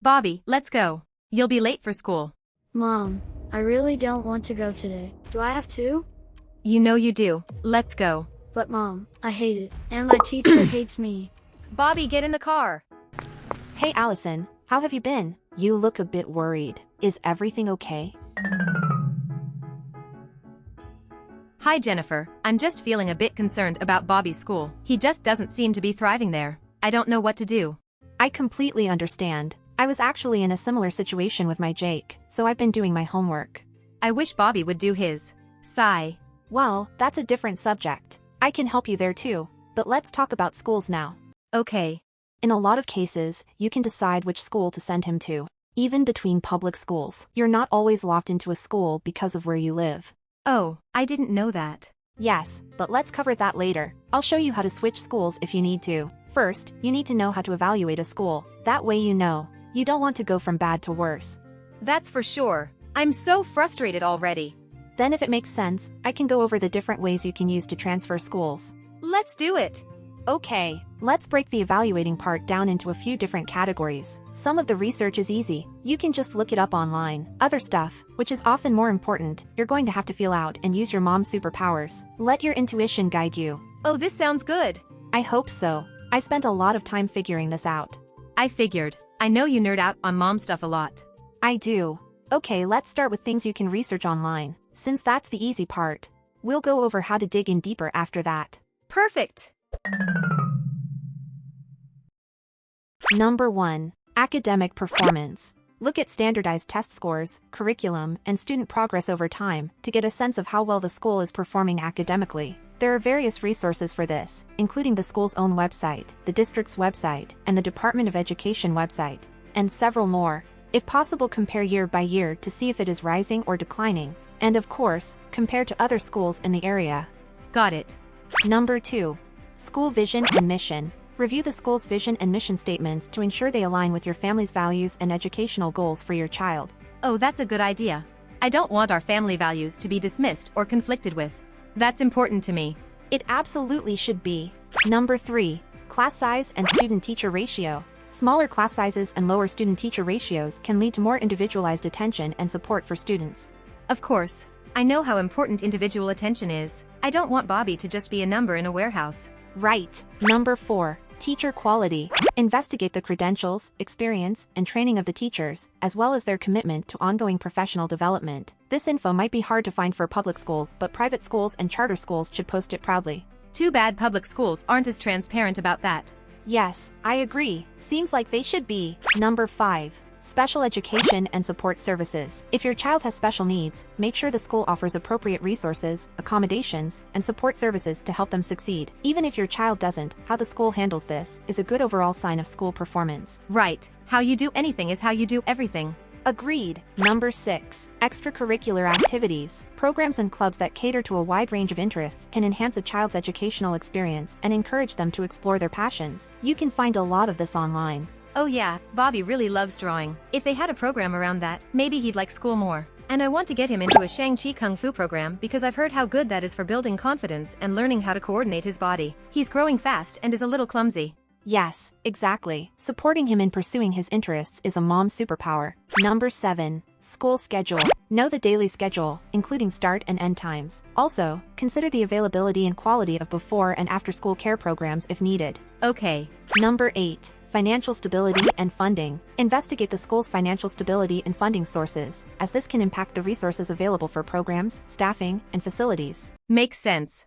Bobby, let's go. You'll be late for school. Mom, I really don't want to go today. Do I have to? You know you do. Let's go. But Mom, I hate it. And my teacher hates me. Bobby, get in the car. Hey Allison, how have you been? You look a bit worried. Is everything okay? Hi Jennifer, I'm just feeling a bit concerned about Bobby's school. He just doesn't seem to be thriving there. I don't know what to do. I completely understand. I was actually in a similar situation with my Jake, so I've been doing my homework. I wish Bobby would do his. Sigh. Well, that's a different subject. I can help you there too, but let's talk about schools now. Okay. In a lot of cases, you can decide which school to send him to. Even between public schools, you're not always locked into a school because of where you live. Oh, I didn't know that. Yes, but let's cover that later. I'll show you how to switch schools if you need to. First, you need to know how to evaluate a school. That way you know. You don't want to go from bad to worse. That's for sure. I'm so frustrated already. Then if it makes sense, I can go over the different ways you can use to transfer schools. Let's do it. Okay, let's break the evaluating part down into a few different categories. Some of the research is easy. You can just look it up online. Other stuff, which is often more important, you're going to have to feel out and use your mom's superpowers. Let your intuition guide you. Oh, this sounds good. I hope so. I spent a lot of time figuring this out. I figured. I know you nerd out on mom stuff a lot. I do. Okay, let's start with things you can research online, since that's the easy part. We'll go over how to dig in deeper after that. Perfect. Number 1. Academic performance. Look at standardized test scores, curriculum, and student progress over time to get a sense of how well the school is performing academically. There are various resources for this, including the school's own website, the district's website, and the Department of Education website, and several more. If possible, compare year by year to see if it is rising or declining, and of course, compare to other schools in the area. Got it. Number 2. School vision and mission. Review the school's vision and mission statements to ensure they align with your family's values and educational goals for your child. Oh, that's a good idea. I don't want our family values to be dismissed or conflicted with. That's important to me. It absolutely should be. Number 3. Class size and student-teacher ratio. Smaller class sizes and lower student-teacher ratios can lead to more individualized attention and support for students. Of course. I know how important individual attention is. I don't want Bobby to just be a number in a warehouse. Right. Number 4. Teacher quality. Investigate the credentials, experience, and training of the teachers, as well as their commitment to ongoing professional development. This info might be hard to find for public schools, but private schools and charter schools should post it proudly. Too bad public schools aren't as transparent about that. Yes, I agree. Seems like they should be. Number 5. Special education and support services. If your child has special needs, make sure the school offers appropriate resources, accommodations, and support services to help them succeed. Even if your child doesn't, how the school handles this is a good overall sign of school performance. Right. How you do anything is how you do everything. Agreed. Number 6. Extracurricular activities. Programs and clubs that cater to a wide range of interests can enhance a child's educational experience and encourage them to explore their passions. You can find a lot of this online. Oh yeah, Bobby really loves drawing. If they had a program around that, maybe he'd like school more. And I want to get him into a Shang-Chi Kung Fu program because I've heard how good that is for building confidence and learning how to coordinate his body. He's growing fast and is a little clumsy. Yes, exactly. Supporting him in pursuing his interests is a mom's superpower. Number 7. School schedule. Know the daily schedule, including start and end times. Also, consider the availability and quality of before and after school care programs if needed. Okay. Number 8. Financial stability and funding. Investigate the school's financial stability and funding sources, as this can impact the resources available for programs, staffing, and facilities. Makes sense.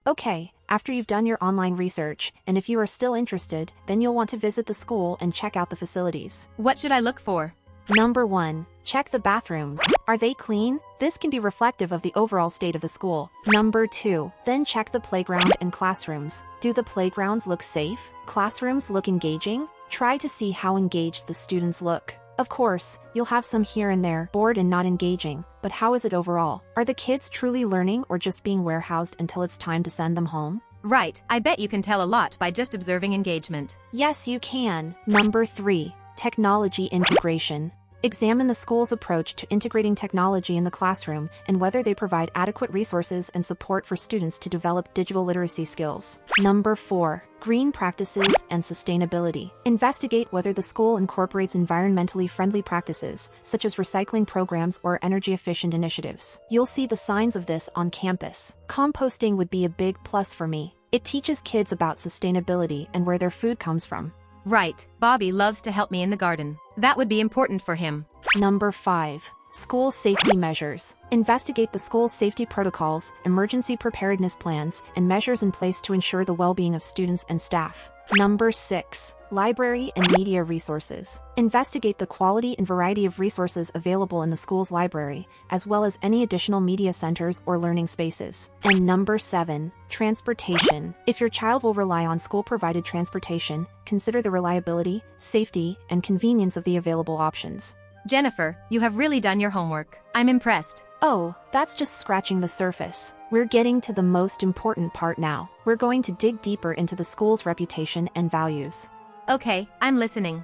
Okay, after you've done your online research, and if you are still interested, then you'll want to visit the school and check out the facilities. What should I look for? Number 1. Check the bathrooms. Are they clean? This can be reflective of the overall state of the school. Number 2. Then check the playground and classrooms. Do the playgrounds look safe? Classrooms look engaging? Try to see how engaged the students look. Of course, you'll have some here and there, bored and not engaging, but how is it overall? Are the kids truly learning or just being warehoused until it's time to send them home? Right, I bet you can tell a lot by just observing engagement. Yes, you can. Number 3. Technology integration. Examine the school's approach to integrating technology in the classroom and whether they provide adequate resources and support for students to develop digital literacy skills. Number 4. Green practices and sustainability. Investigate whether the school incorporates environmentally friendly practices, such as recycling programs or energy-efficient initiatives. You'll see the signs of this on campus. Composting would be a big plus for me. It teaches kids about sustainability and where their food comes from. Right, Bobby loves to help me in the garden. That would be important for him. Number 5. School safety measures. Investigate the school's safety protocols, emergency preparedness plans, and measures in place to ensure the well-being of students and staff. Number 6. Library and media resources. Investigate the quality and variety of resources available in the school's library, as well as any additional media centers or learning spaces. And number 7. Transportation. If your child will rely on school-provided transportation, consider the reliability, safety, and convenience of the available options. Jennifer, you have really done your homework. I'm impressed. Oh, that's just scratching the surface. We're getting to the most important part now. We're going to dig deeper into the school's reputation and values. Okay, I'm listening.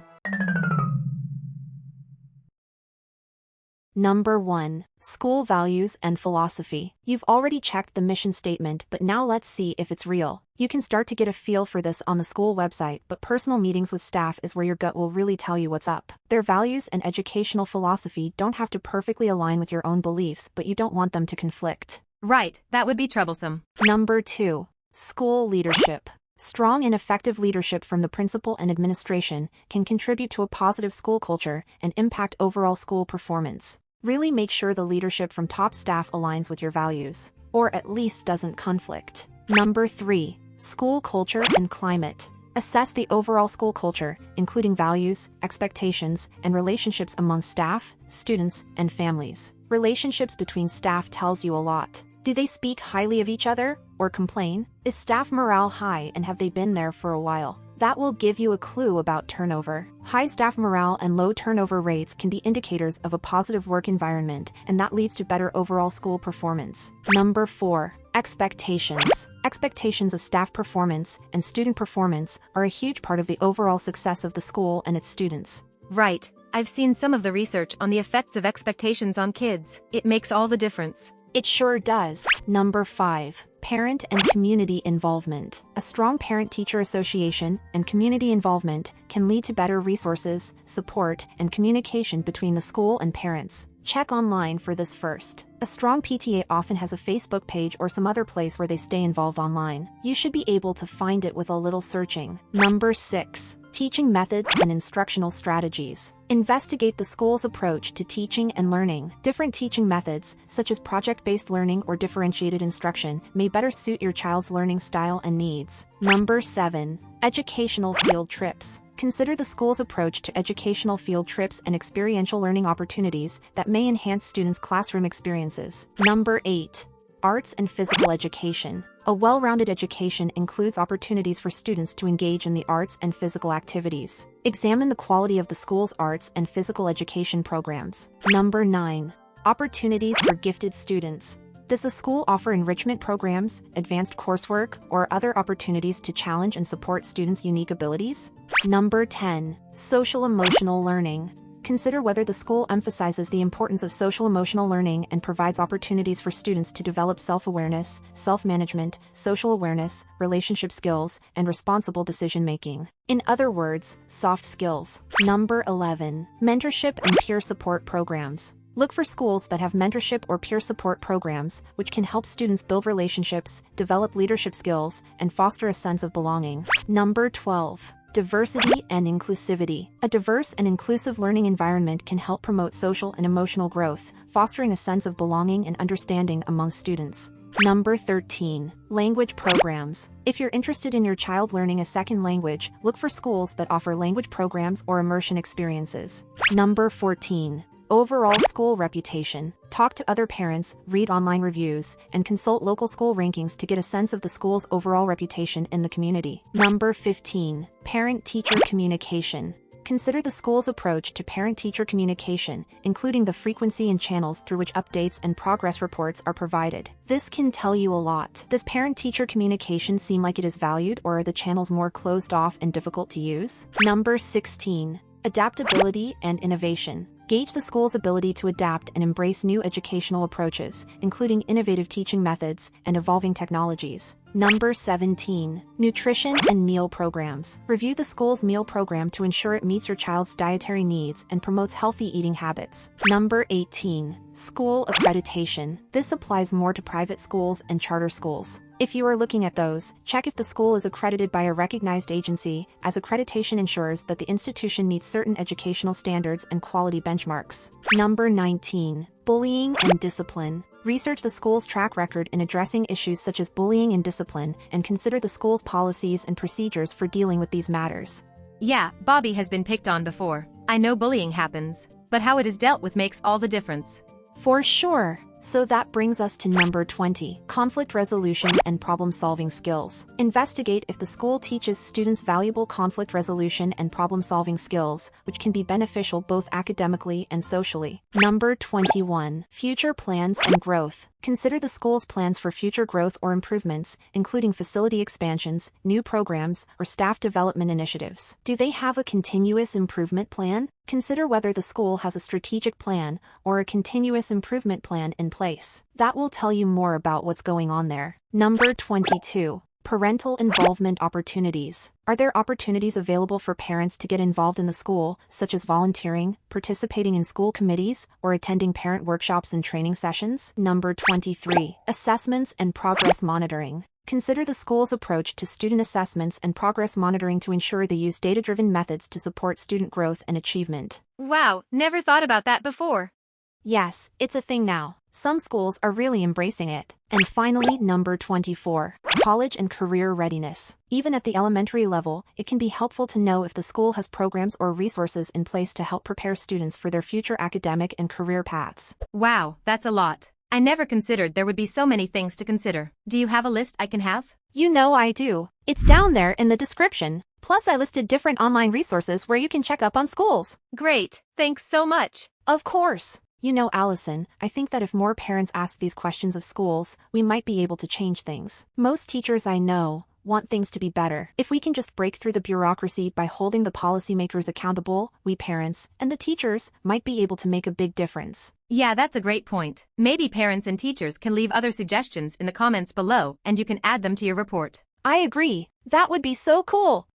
Number 1. School values and philosophy. You've already checked the mission statement, but now let's see if it's real. You can start to get a feel for this on the school website, but personal meetings with staff is where your gut will really tell you what's up. Their values and educational philosophy don't have to perfectly align with your own beliefs, but you don't want them to conflict. Right, that would be troublesome. Number 2. School leadership. Strong and effective leadership from the principal and administration can contribute to a positive school culture and impact overall school performance. Really make sure the leadership from top staff aligns with your values, or at least doesn't conflict. Number 3. School culture and climate. Assess the overall school culture, including values, expectations, and relationships among staff, students, and families. Relationships between staff tells you a lot. Do they speak highly of each other, or complain? Is staff morale high and have they been there for a while? That will give you a clue about turnover. High staff morale and low turnover rates can be indicators of a positive work environment, and that leads to better overall school performance. Number 4. Expectations. Expectations of staff performance and student performance are a huge part of the overall success of the school and its students. Right, I've seen some of the research on the effects of expectations on kids. It makes all the difference. It sure does. Number 5. Parent and community involvement. A strong parent-teacher association and community involvement can lead to better resources, support, and communication between the school and parents. Check online for this first. A strong PTA often has a Facebook page or some other place where they stay involved online. You should be able to find it with a little searching. Number 6. Teaching methods and instructional strategies. Investigate the school's approach to teaching and learning. Different teaching methods, such as project-based learning or differentiated instruction, may better suit your child's learning style and needs. Number 7. Educational field trips. Consider the school's approach to educational field trips and experiential learning opportunities that may enhance students' classroom experiences. Number 8. Arts and physical education. A well-rounded education includes opportunities for students to engage in the arts and physical activities. Examine the quality of the school's arts and physical education programs. Number 9. Opportunities for gifted students. Does the school offer enrichment programs, advanced coursework, or other opportunities to challenge and support students' unique abilities? Number 10. Social-emotional learning. Consider whether the school emphasizes the importance of social-emotional learning and provides opportunities for students to develop self-awareness, self-management, social awareness, relationship skills, and responsible decision-making. In other words, soft skills. Number 11. Mentorship and peer support programs. Look for schools that have mentorship or peer support programs, which can help students build relationships, develop leadership skills, and foster a sense of belonging. Number 12. Diversity and inclusivity. A diverse and inclusive learning environment can help promote social and emotional growth, fostering a sense of belonging and understanding among students. Number 13. Language programs. If you're interested in your child learning a second language, look for schools that offer language programs or immersion experiences. Number 14. Overall school reputation. Talk to other parents, read online reviews, and consult local school rankings to get a sense of the school's overall reputation in the community. Number 15. Parent-teacher communication. Consider the school's approach to parent-teacher communication, including the frequency and channels through which updates and progress reports are provided. This can tell you a lot. Does parent-teacher communication seem like it is valued, or are the channels more closed off and difficult to use? Number 16. Adaptability and innovation. Gauge the school's ability to adapt and embrace new educational approaches, including innovative teaching methods and evolving technologies. Number 17. Nutrition and meal programs. Review the school's meal program to ensure it meets your child's dietary needs and promotes healthy eating habits. Number 18. School accreditation. This applies more to private schools and charter schools. If you are looking at those, check if the school is accredited by a recognized agency, as accreditation ensures that the institution meets certain educational standards and quality benchmarks. Number 19. Bullying and discipline. Research the school's track record in addressing issues such as bullying and discipline, and consider the school's policies and procedures for dealing with these matters. Yeah, Bobby has been picked on before. I know bullying happens, but how it is dealt with makes all the difference. For sure. So that brings us to number 20, conflict resolution and problem-solving skills. Investigate if the school teaches students valuable conflict resolution and problem-solving skills, which can be beneficial both academically and socially. Number 21, future plans and growth. Consider the school's plans for future growth or improvements, including facility expansions, new programs, or staff development initiatives. Do they have a continuous improvement plan? Consider whether the school has a strategic plan or a continuous improvement plan in place. That will tell you more about what's going on there. Number 22. Parental involvement opportunities. Are there opportunities available for parents to get involved in the school, such as volunteering, participating in school committees, or attending parent workshops and training sessions? Number 23. Assessments and progress monitoring. Consider the school's approach to student assessments and progress monitoring to ensure they use data-driven methods to support student growth and achievement. Wow, never thought about that before. Yes, it's a thing now. Some schools are really embracing it. And finally, number 24. College and career readiness. Even at the elementary level, it can be helpful to know if the school has programs or resources in place to help prepare students for their future academic and career paths. Wow, that's a lot. I never considered there would be so many things to consider. Do you have a list I can have? You know I do. It's down there in the description. Plus I listed different online resources where you can check up on schools. Great, thanks so much. Of course. You know, Allison, I think that if more parents ask these questions of schools, we might be able to change things. Most teachers I know want things to be better. If we can just break through the bureaucracy by holding the policymakers accountable, we parents and the teachers might be able to make a big difference. Yeah, that's a great point. Maybe parents and teachers can leave other suggestions in the comments below, and you can add them to your report. I agree. That would be so cool.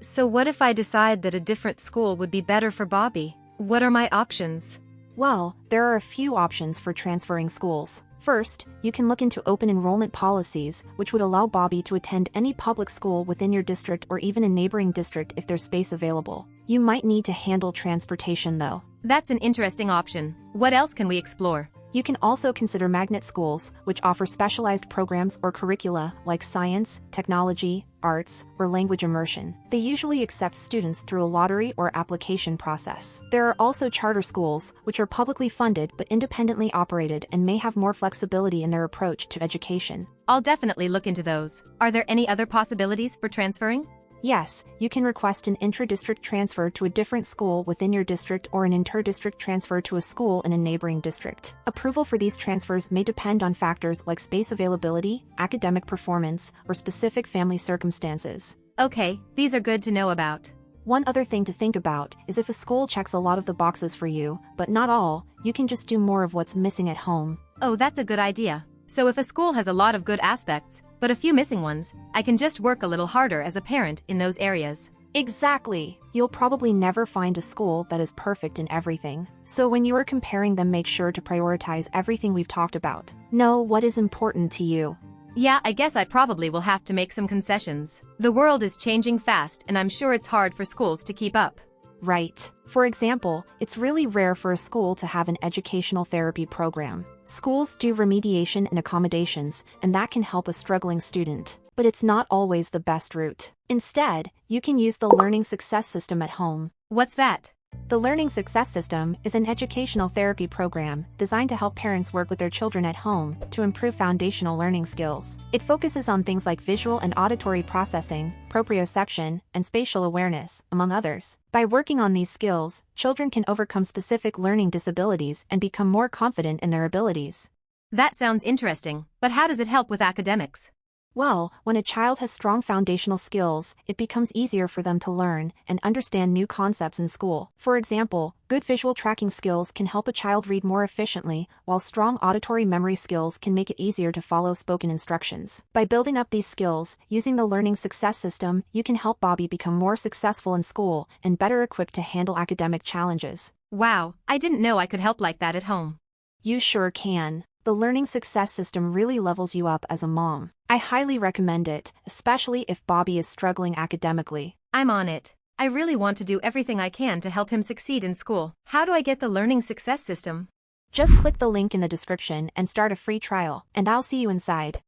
So what if I decide that a different school would be better for Bobby? What are my options? Well, there are a few options for transferring schools. First, you can look into open enrollment policies, which would allow Bobby to attend any public school within your district or even a neighboring district if there's space available. You might need to handle transportation though. That's an interesting option. What else can we explore? You can also consider magnet schools, which offer specialized programs or curricula like science, technology, arts, or language immersion. They usually accept students through a lottery or application process. There are also charter schools, which are publicly funded but independently operated and may have more flexibility in their approach to education. I'll definitely look into those. Are there any other possibilities for transferring? Yes, you can request an intra-district transfer to a different school within your district or an inter-district transfer to a school in a neighboring district. Approval for these transfers may depend on factors like space availability, academic performance, or specific family circumstances. Okay, these are good to know about. One other thing to think about is if a school checks a lot of the boxes for you, but not all, you can just do more of what's missing at home. Oh, that's a good idea. So if a school has a lot of good aspects, but a few missing ones, I can just work a little harder as a parent in those areas. Exactly. You'll probably never find a school that is perfect in everything. So when you are comparing them, make sure to prioritize everything we've talked about. Know what is important to you. Yeah, I guess I probably will have to make some concessions. The world is changing fast, and I'm sure it's hard for schools to keep up. Right. For example, it's really rare for a school to have an educational therapy program. Schools do remediation and accommodations, and that can help a struggling student. But it's not always the best route. Instead, you can use the Learning Success System at home. What's that? The Learning Success System is an educational therapy program designed to help parents work with their children at home to improve foundational learning skills. It focuses on things like visual and auditory processing, proprioception, and spatial awareness, among others. By working on these skills, children can overcome specific learning disabilities and become more confident in their abilities. That sounds interesting, but how does it help with academics? Well, when a child has strong foundational skills, it becomes easier for them to learn and understand new concepts in school. For example, good visual tracking skills can help a child read more efficiently, while strong auditory memory skills can make it easier to follow spoken instructions. By building up these skills, using the learning success system, you can help Bobby become more successful in school and better equipped to handle academic challenges. Wow, I didn't know I could help like that at home. You sure can. The learning success system really levels you up as a mom. I highly recommend it, especially if Bobby is struggling academically. I'm on it. I really want to do everything I can to help him succeed in school. How do I get the learning success system? Just click the link in the description and start a free trial, and I'll see you inside.